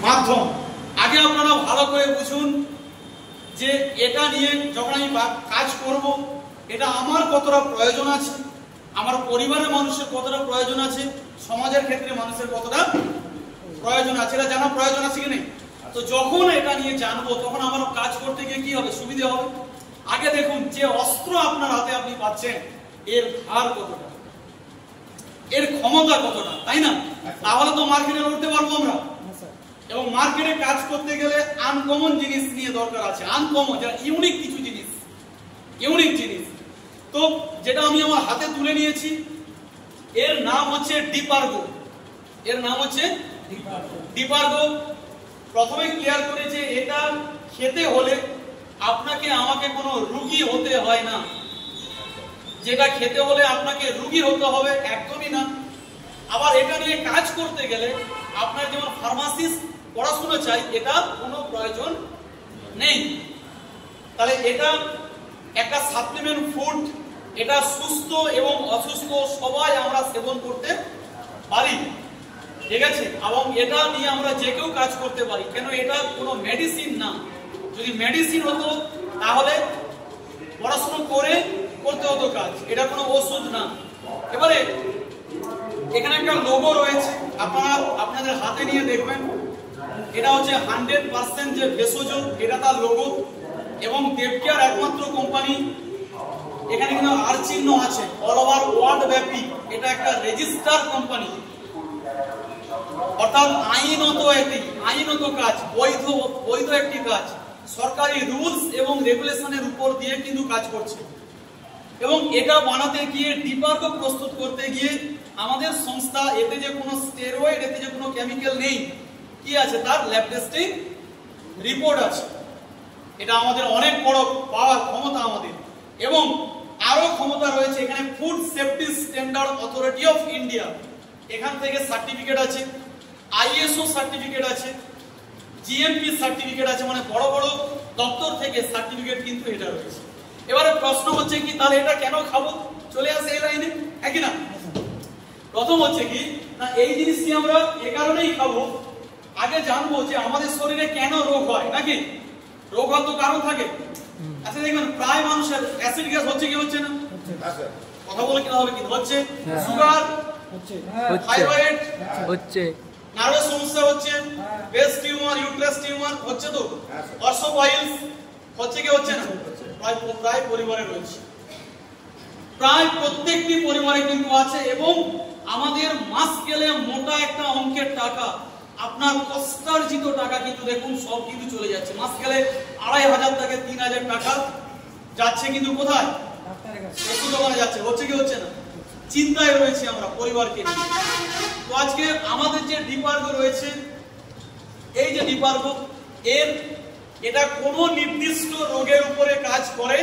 মাধ্যম। আগে আপনারা ভালো করে বুঝুন যে এটা নিয়ে যখন আমি কাজ করব এটা আমার কতটা প্রয়োজন আছে, আমার পরিবারের মানুষের কতটা প্রয়োজন আছে, সমাজের ক্ষেত্রে মানুষের কতটা প্রয়োজন আছে, এটা জানা প্রয়োজন আছে কি নেই। তো যখন এটা নিয়ে জানবো তখন আমার কাজ করতে গিয়ে কি হবে, সুবিধা হবে। আগে দেখুন যে অস্ত্র আপনার হাতে আপনি পাচ্ছেন এর ধার কতটা, এর ক্ষমতা কতটা, তাই না? তাহলে তো মার্কেটে লড়তে পারবো আমরা। এবং মার্কেটে কাজ করতে গেলে আনকমন জিনিস নিয়ে দরকার আছে, আনকমন যারা ইউনিক কিছু জিনিস, ইউনিক জিনিস। তো যেটা আমি আমার হাতে তুলে নিয়েছি এর নাম হচ্ছে ডিপারগো। এর নাম হচ্ছে ডিপারগো। প্রথমে ক্লিয়ার করে যে এটা খেতে হলে আপনাকে আমাকে কোনো রোগী হতে হয় না, যেটা খেতে হলে আপনাকে রোগী হতে হবে একদমই না। আবার এটা নিয়ে কাজ করতে গেলে আপনার যেমন ফার্মাসিস্ট পড়াশোনা চাই এটা কোনো প্রয়োজন নেই। তাহলে এটা একটা সাপ্লিমেন্ট ফুড, এটা সুস্থ এবং অসুস্থ সবাই আমরা সেবন করতে পারি, ঠিক আছে? এবং এটা নিয়ে আমরা যে কেউ কাজ করতে পারি, কেন এটা কোনো মেডিসিন না। যদি মেডিসিন হতো তাহলে পড়াশোনা করে করতে হতো কাজ, এটা কোনো ওষুধ না। এবারে এখানে একটা লোগো রয়েছে, আপনারা আপনাদের হাতে নিয়ে দেখবেন, এটা হচ্ছে 100% যে ভেষজ, এটা তার লোগো। এবং দেবকেয়ার একমাত্র কোম্পানি, এখানে কিন্তু আর চিহ্ন আছে, অল ওভার ওয়ার্ল্ড ব্যাপী এটা একটা রেজিস্টার কোম্পানি, অর্থাৎ আইনত একটি আইনত কাজ, বৈধ বৈধ একটি কাজ, সরকারি রুলস এবং রেগুলেশনের উপর দিয়ে কিন্তু কাজ করছে। এবং এটা বানাতে গিয়ে ডিপারগো প্রস্তুত করতে গিয়ে আমাদের সংস্থা, এতে যে কোনো স্টেরয়েড, এতে যে কোনো কেমিক্যাল নেই, কি আছে তার ল্যাব টেস্টিং রিপোর্ট আছে। এটা আমাদের অনেক বড় পাওয়ার ক্ষমতা আমাদের। এবং আরো ক্ষমতা রয়েছে এখানে, food safety standard authority of India, এখান থেকে সার্টিফিকেট আছে, আইএসও সার্টিফিকেট আছে, জিএমপি সার্টিফিকেট আছে, মানে বড় বড় দপ্তর থেকে সার্টিফিকেট কিন্তু এটা রয়েছে। এবারে প্রশ্ন হচ্ছে কি, তাহলে এটা কেন খাবো, চলে আসে এই লাইনে, হ্যাঁ কি না? প্রথম হচ্ছে কি না, এই জিনিসটি আমরা এ কারণেই খাবো, আগে জানবো যে আমাদের শরীরে কেন রোগ হয়, নাকি রোগ হওয়ার তো কারণ থাকে। আচ্ছা দেখবেন প্রায় মানুষের অ্যাসিড গ্যাস হচ্ছে কি হচ্ছে না, কথা বলে কিনা হবে, কি হচ্ছে, সুগার হচ্ছে, থাইরয়েড হচ্ছে, নার্ভাস সমস্যা হচ্ছে, ব্রেস্ট টিউমার, ইউটেরাস টিউমার হচ্ছে, তো অর্সোপাইলস হচ্ছে কি হচ্ছে না, প্রায় পরিবারে রয়েছে, প্রায় প্রত্যেকটি পরিবারে কিন্তু আছে। এবং আমাদের মাস গেলে মোটা একটা অঙ্কের টাকা, আপনার কষ্টার্জিত টাকা কিন্তু দেখুন সব কিন্তু চলে যাচ্ছে, মাস গেলে 2500 থেকে 3000 টাকা যাচ্ছে, কিন্তু কোথায়, ওষুধ দোকানে যাচ্ছে, হচ্ছে কি হচ্ছে না। চিন্তায় রয়েছে আমরা পরিবারকে নিয়ে। তো আজকে আমাদের যে ডিপারগো রয়েছে, এই যে ডিপারগো, এটা কোনো নির্দিষ্ট রোগের উপরে কাজ করে